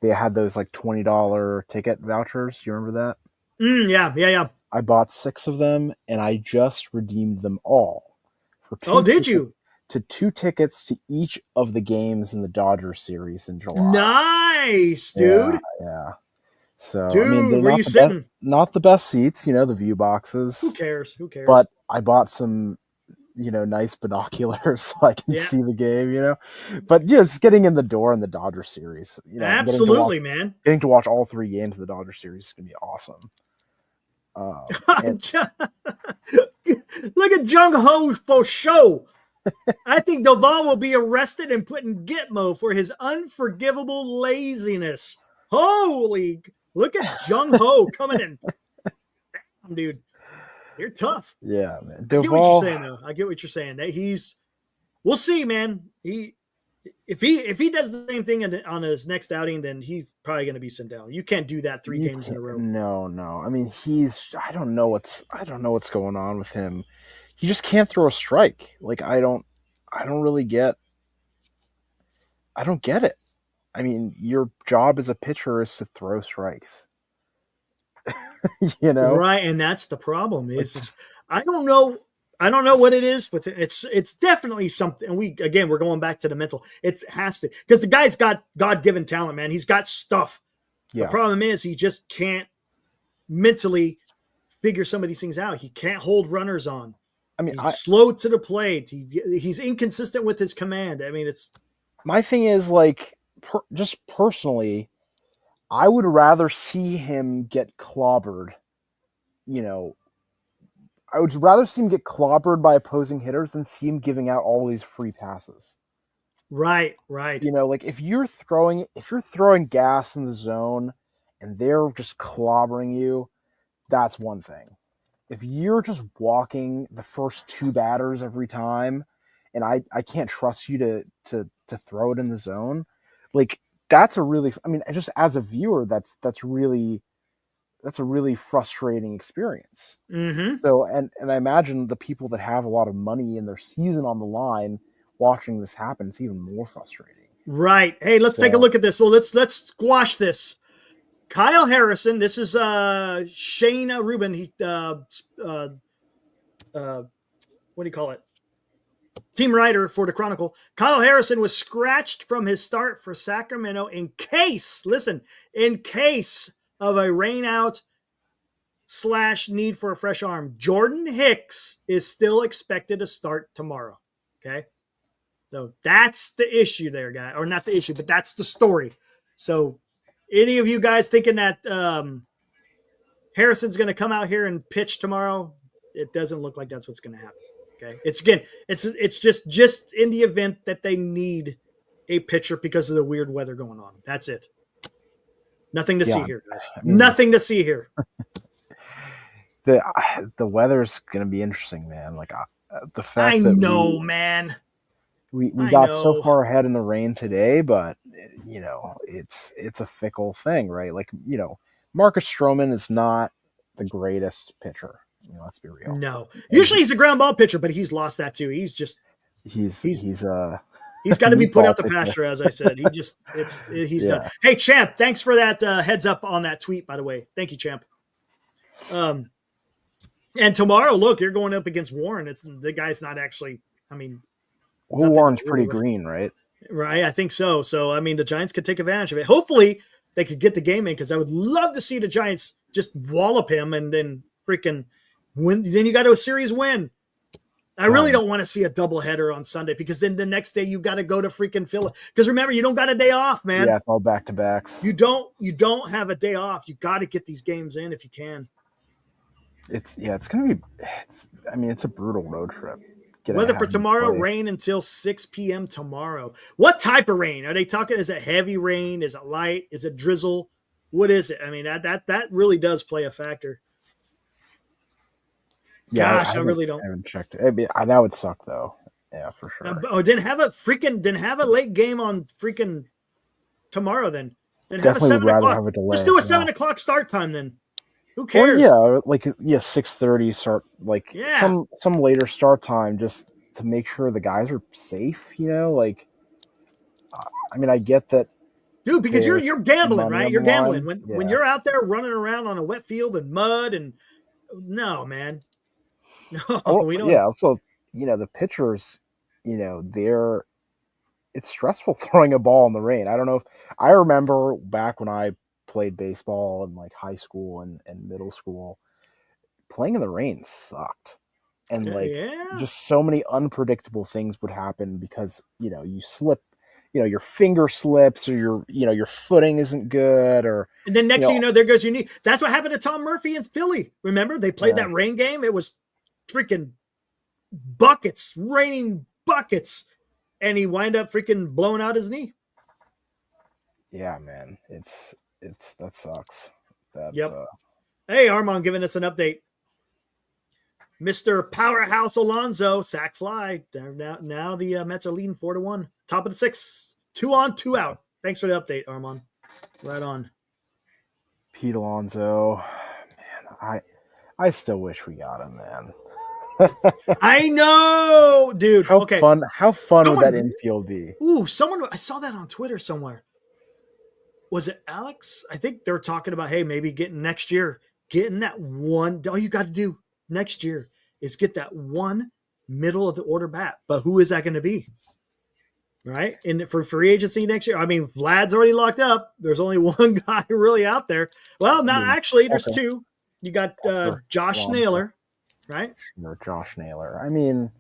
they had those like $20 ticket vouchers. You remember that? Yeah. I bought 6 of them, and I just redeemed them all for 2. Oh, did you? To 2 tickets to each of the games in the Dodgers series in July. Nice, dude. Yeah. So, dude, I mean, where you sitting? Not the best seats, the view boxes. Who cares? But I bought some nice binoculars so I can Yeah, see the game. But just getting in the door in the Dodger series, and absolutely, man. getting to watch all 3 games of the Dodger series is gonna be awesome. And Look at Jung Ho for show. I think Duvall will be arrested and put in Gitmo for his unforgivable laziness. Holy, look at Jung Ho coming in. Damn, dude, you're tough. yeah, man, I get what you're Duvall. saying, though. I get what you're saying. That we'll see, man. If he does the same thing on his next outing, then he's probably going to be sent down. You can't do that 3 games in a row. No. I mean, I don't know what's going on with him. He just can't throw a strike. Like I don't really get. I don't get it. I mean, your job as a pitcher is to throw strikes. you know, Right, and that's the problem. like Is I don't know. I don't know what it is with it. It's definitely something. And we're going back to the mental. It has to, because the guy's got God-given talent, man. He's got stuff. The yeah. problem is he just can't mentally figure some of these things out. He can't hold runners on. I mean, He's slow to the plate. He's inconsistent with his command. I mean, it's my thing is like just personally, I would rather see him get clobbered. I would rather see him get clobbered by opposing hitters than see him giving out all these free passes. right. Like if you're throwing gas in the zone and they're just clobbering you, that's one thing. If you're just walking the first 2 batters every time and I can't trust you to throw it in the zone, like that's just as a viewer, that's a really frustrating experience. Mm-hmm. So, and I imagine the people that have a lot of money in their season on the line watching this happen, it's even more frustrating. Right. Hey, let's take a look at this. So let's squash this. Kyle Harrison. This is Shane Rubin. He what do you call it? Team writer for the Chronicle. Kyle Harrison was scratched from his start for Sacramento in case of a rainout / need for a fresh arm. Jordan Hicks is still expected to start tomorrow. Okay. So that's the issue there, guy. Or not the issue, but that's the story. So any of you guys thinking that Harrison's going to come out here and pitch tomorrow, it doesn't look like that's what's going to happen. Okay. It's just in the event that they need a pitcher because of the weird weather going on. That's it. Nothing to see here, guys. Nothing to see here. The weather's gonna be interesting, man. Like the fact man. We got so far ahead in the rain today, but it's a fickle thing, right? Like Marcus Stroman is not the greatest pitcher. Let's be real. No, usually he's a ground ball pitcher, but he's lost that too. He's got to be put out the pasture, as I said. He's done. Hey, Champ, thanks for that heads up on that tweet, by the way. Thank you, Champ. And tomorrow, look, you're going up against Warren. The guy's not actually. I mean, Warren's pretty green, right? Right, I think so. So, I mean, the Giants could take advantage of it. Hopefully, they could get the game in because I would love to see the Giants just wallop him and then freaking win. Then you got a series win. I really don't want to see a doubleheader on Sunday because then the next day you got to go to freaking Philly. Because remember, you don't got a day off, man. Yeah, it's all back to backs. You don't have a day off. You got to get these games in if you can. It's gonna be. It's a brutal road trip. Weather for tomorrow: rain until 6 p.m. tomorrow. What type of rain are they talking? Is it heavy rain? Is it light? Is it drizzle? What is it? I mean, that really does play a factor. Yeah, Gosh, I really don't. I haven't checked it. That would suck though. Yeah, for sure. Didn't have a late game on freaking tomorrow. Then definitely have a 7 o'clock. Have a delay. Just do a 7 o'clock start time then. Who cares? Well, 6:30 start. Some later start time just to make sure the guys are safe. I get that. Dude, because you're gambling, right? You're gambling when you're out there running around on a wet field and mud and no, man. No, we don't. Yeah, also, the pitchers, it's stressful throwing a ball in the rain. I don't know if I remember back when I played baseball in high school and middle school, playing in the rain sucked. and like Yeah. just so many unpredictable things would happen because you slip, your finger slips, or your footing isn't good, or And then next you thing know you know, there goes your knee. That's what happened to Tom Murphy and Philly. Remember, they played yeah that rain game. It was freaking buckets, raining buckets, and he wind up freaking blowing out his knee. yeah man, it's that sucks. That Yep. Hey, Armand giving us an update. Mr. Powerhouse Alonso, sack fly. Now the Mets are leading 4-1. Top of the 6th. 2 on, 2 out. Thanks for the update, Armand. Right on. Pete Alonso, man, I still wish we got him, man. I know, dude. How Okay. fun would that Someone, infield be? someone, I saw that on Twitter somewhere. Was it Alex? I think they're talking about, hey, maybe getting next year, getting that one. All you got to do next year is get that one middle of the order bat. But who is that going to be? Right? And for free agency next year, I mean, Vlad's already locked up. There's only one guy really out there. Well, now actually, there's okay. two. You got Josh Alonso. Naylor, right? Or Josh Naylor. I mean,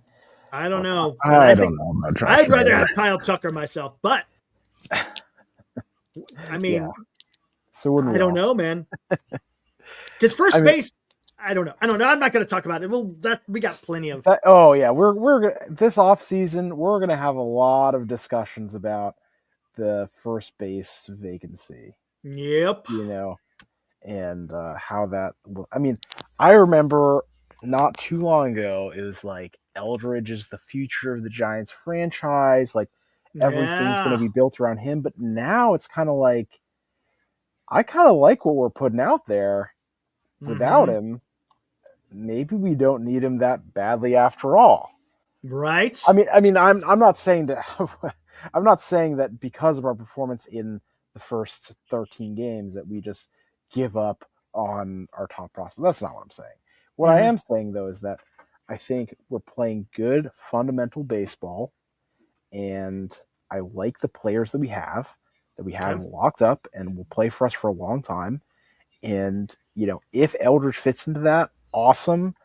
I don't know. I don't know about Josh I'd rather Naylor. have Kyle Tucker myself, but I mean, Yeah. So I don't know, man. Because first base, I don't know. I'm not going to talk about it. We got plenty of. We're this off season. We're gonna have a lot of discussions about the first base vacancy. Yep. And how that. I mean, I remember not too long ago. It was like Eldridge is the future of the Giants franchise. Like everything's going to be built around him. But now it's kind of like, I kind of like what we're putting out there without him. Maybe we don't need him that badly after all. Right. I mean, I'm not saying that. I'm not saying that because of our performance in the first 13 games that we just give up on our top prospect. That's not what I'm saying. What I am saying though is that I think we're playing good fundamental baseball, and I like the players that we have locked up and will play for us for a long time. And if Eldridge fits into that, awesome.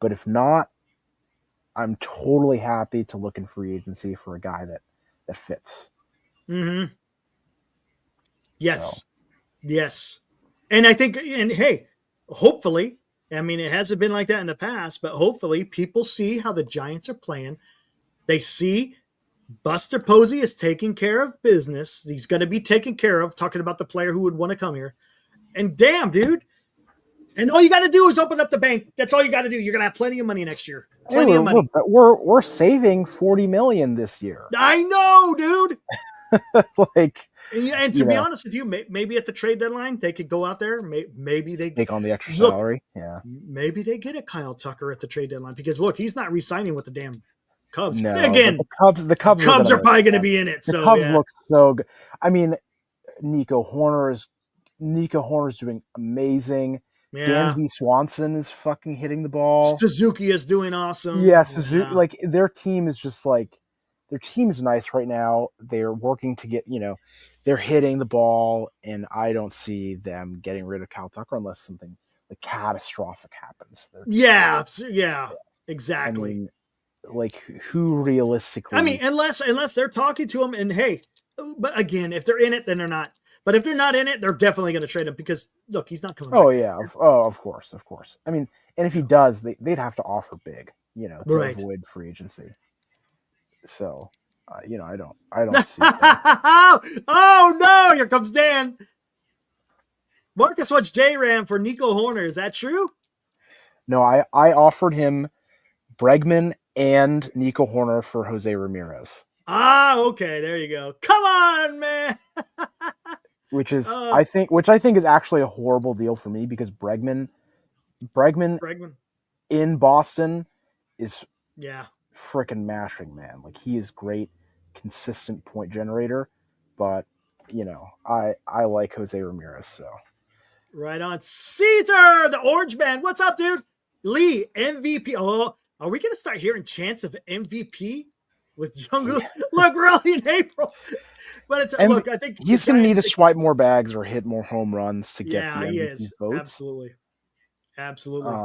But if not, I'm totally happy to look in free agency for a guy that fits. Mm-hmm. Yes. So. Yes. And I think, and hey, hopefully, I mean, it hasn't been like that in the past, but hopefully people see how the Giants are playing. They see Buster Posey is taking care of business. He's going to be taken care of, talking about the player who would want to come here. And damn, dude. And all you got to do is open up the bank. That's all you got to do. You're going to have plenty of money next year. Plenty of money. We're saving $40 million this year. I know, dude. And to be know, honest with you, maybe at the trade deadline they could go out there. Maybe they take on the extra salary. Yeah. Maybe they get a Kyle Tucker at the trade deadline because look, he's not re-signing with the damn Cubs. No, again, the Cubs are probably going to be in it. The Cubs look so good. I mean, Nico Horner's doing amazing. Yeah. Dansby Swanson is fucking hitting the ball. Suzuki is doing awesome. Yeah, Suzuki. Yeah. Like their team is just like, their team's nice right now. They're working to get, they're hitting the ball, and I don't see them getting rid of Kyle Tucker unless something like catastrophic happens. Yeah, exactly. I mean, like who realistically? I mean, unless they're talking to him, and hey, but again, if they're in it, then they're not. But if they're not in it, they're definitely going to trade him because look, he's not coming. Of course. I mean, and if he does, they'd have to offer big, to avoid free agency. So, I don't see that. Oh no! Here comes Dan. Marcus wants J-Ram for Nico Horner. Is that true? No, I offered him Bregman and Nico Horner for Jose Ramirez. Okay, there you go. Come on, man. Which I think is actually a horrible deal for me because Bregman in Boston is freaking mashing, man. Like he is great, consistent point generator, but I like Jose Ramirez. So right on. Caesar, the Orange Man. What's up, dude? Lee, MVP. Oh, are we gonna start hearing chants of MVP with Jung Hoo? Look, early in April. But look, I think he's gonna need to swipe more bags or hit more home runs to get the MVP votes. Absolutely.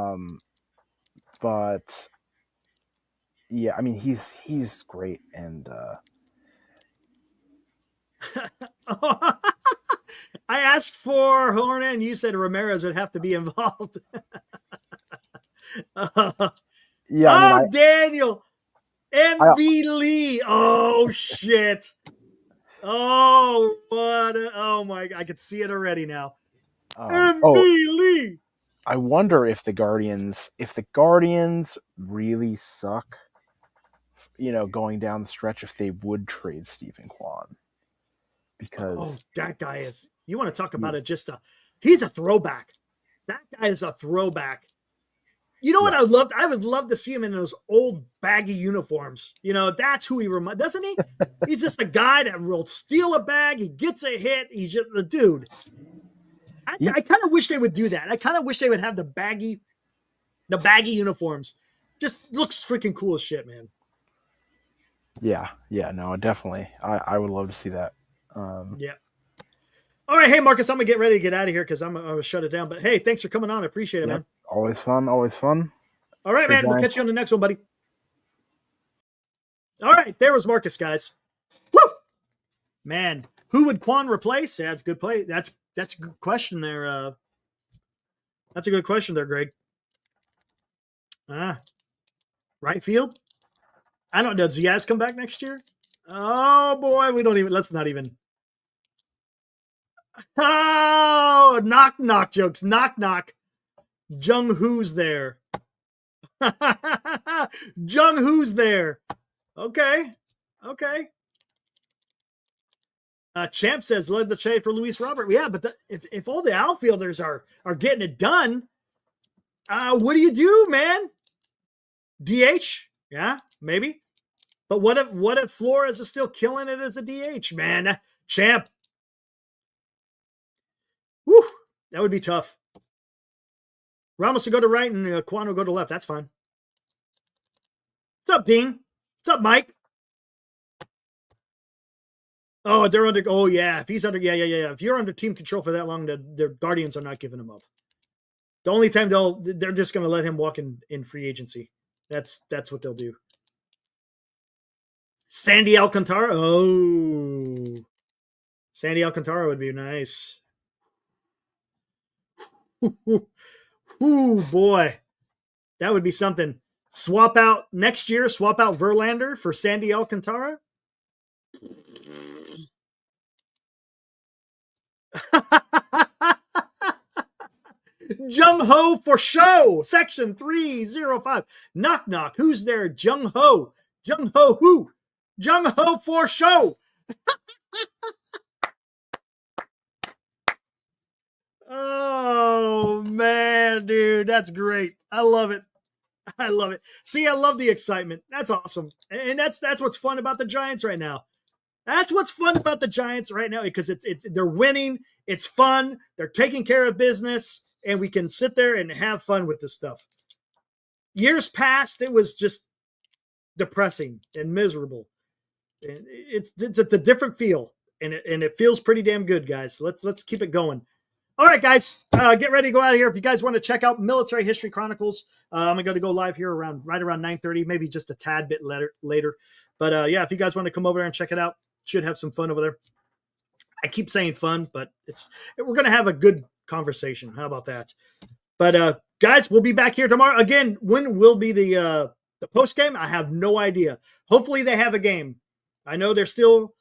But Yeah, I mean he's great, and I asked for Hornet, and you said Ramirez would have to be involved. yeah, I mean Daniel I MV Lee. Oh shit. Oh oh my! I could see it already now. oh, MV Lee. I wonder if the Guardians really suck, going down the stretch, if they would trade Stephen Kwan, Oh, because that guy is. You want to talk about he's it? He's a throwback. That guy is a throwback. You know what yeah. I loved? I would love to see him in those old baggy uniforms. That's who he reminds, doesn't he? He's just a guy that will steal a bag. He gets a hit. He's just the dude. I kind of wish they would do that. I kind of wish they would have the baggy uniforms. Just looks freaking cool as shit, man. Yeah, no, definitely. I would love to see that. Yeah. All right, hey Marcus, I'm gonna get ready to get out of here because I'm gonna shut it down. But hey, thanks for coming on. I appreciate it, man. Always fun. Always fun. All right, man. We'll catch you on the next one, buddy. All right, there was Marcus, guys. Woo! Man, who would Quan replace? Yeah, that's a good play. That's a good question there. That's a good question there, Greg. Right field? I don't know. Does Diaz come back next year? Oh boy, let's not even. Oh, knock jokes. Knock. Jung Hoo's there. Jung Hoo's there. Okay. Champ says led the trade for Luis Robert. Yeah, but if all the outfielders are getting it done, what do you do, man? DH? Yeah, maybe. But what if Flores is still killing it as a DH, man? Champ. Whew, that would be tough. Ramos will go to right and Quan will go to left. That's fine. What's up, Dean? What's up, Mike? Oh, they're under. Oh, yeah. If he's under. Yeah. If you're under team control for that long, the Guardians are not giving him up. The only time they're just going to let him walk in free agency. That's what they'll do. Sandy Alcantara. Oh, Sandy Alcantara would be nice. Ooh, boy, that would be something. Swap out Verlander for Sandy Alcantara. Jung Ho for show. Section 305. Knock. Who's there? Jung Ho. Jung Ho who? Jung Ho for show. Oh man, dude, that's great. I love it. See, I love the excitement. That's awesome. And that's what's fun about the Giants right now. That's what's fun about the Giants right now, because they're winning. It's fun. They're taking care of business, and we can sit there and have fun with this stuff. Years past, it was just depressing and miserable. And it's a different feel, and it feels pretty damn good, guys. So let's keep it going. All right, guys, get ready to go out of here. If you guys want to check out Military History Chronicles, I'm going to go live here right around 9:30, maybe just a tad bit later. But yeah, if you guys want to come over there and check it out, should have some fun over there. I keep saying fun, but we're going to have a good conversation. How about that? But guys, we'll be back here tomorrow. Again, when will be the post game? I have no idea. Hopefully they have a game. I know they're still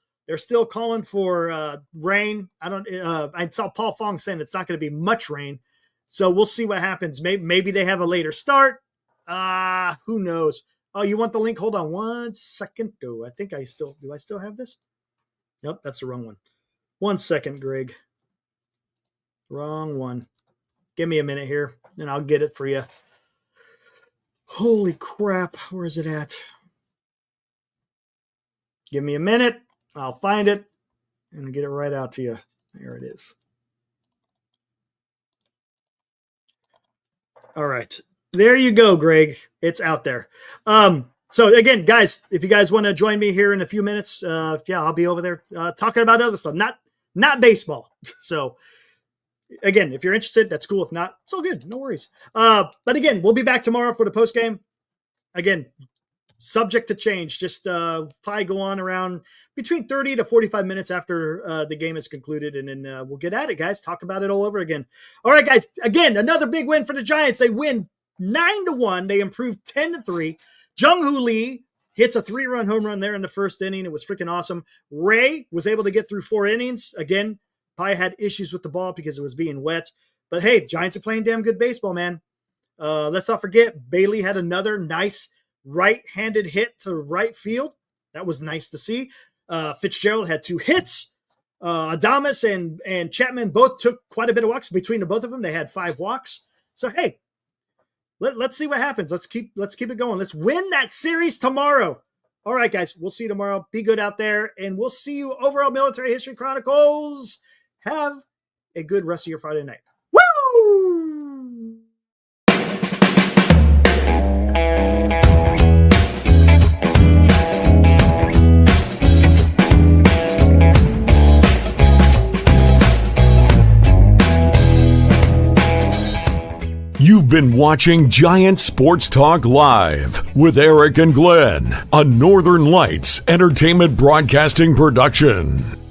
calling for rain. I saw Paul Fong saying it's not going to be much rain, so we'll see what happens. Maybe they have a later start. Who knows? Oh, you want the link? Hold on 1 second. Do I still have this? Nope, that's the wrong one. 1 second, Greg. Wrong one. Give me a minute here, and I'll get it for you. Holy crap! Where is it at? Give me a minute. I'll find it and get it right out to you. There it is. All right. There you go, Greg. It's out there. So again, guys, if you guys want to join me here in a few minutes, I'll be over there talking about other stuff, not baseball. So again, if you're interested, that's cool. If not, it's all good. No worries. But again, we'll be back tomorrow for the post game. Again, subject to change. Just probably go on around between 30 to 45 minutes after the game is concluded, and then we'll get at it, guys. Talk about it all over again. All right, guys. Again, another big win for the Giants. They win 9-1. They improved 10-3. Jung Hoo Lee hits a 3-run home run there in the first inning. It was freaking awesome. Ray was able to get through 4 innings. Again, probably had issues with the ball because it was being wet. But hey, Giants are playing damn good baseball, man. Let's not forget, Bailey had another nice right-handed hit to right field. That was nice to see. Fitzgerald had 2 hits. Adames and Chapman both took quite a bit of walks. Between the both of them, they had 5 walks. So hey, let's see what happens. Let's keep it going. Let's win that series tomorrow. All right, guys. We'll see you tomorrow. Be good out there, and we'll see you over on Military History Chronicles. Have a good rest of your Friday night. Woo! You've been watching Giant Sports Talk Live with Eric and Glenn, a Northern Lights Entertainment Broadcasting production.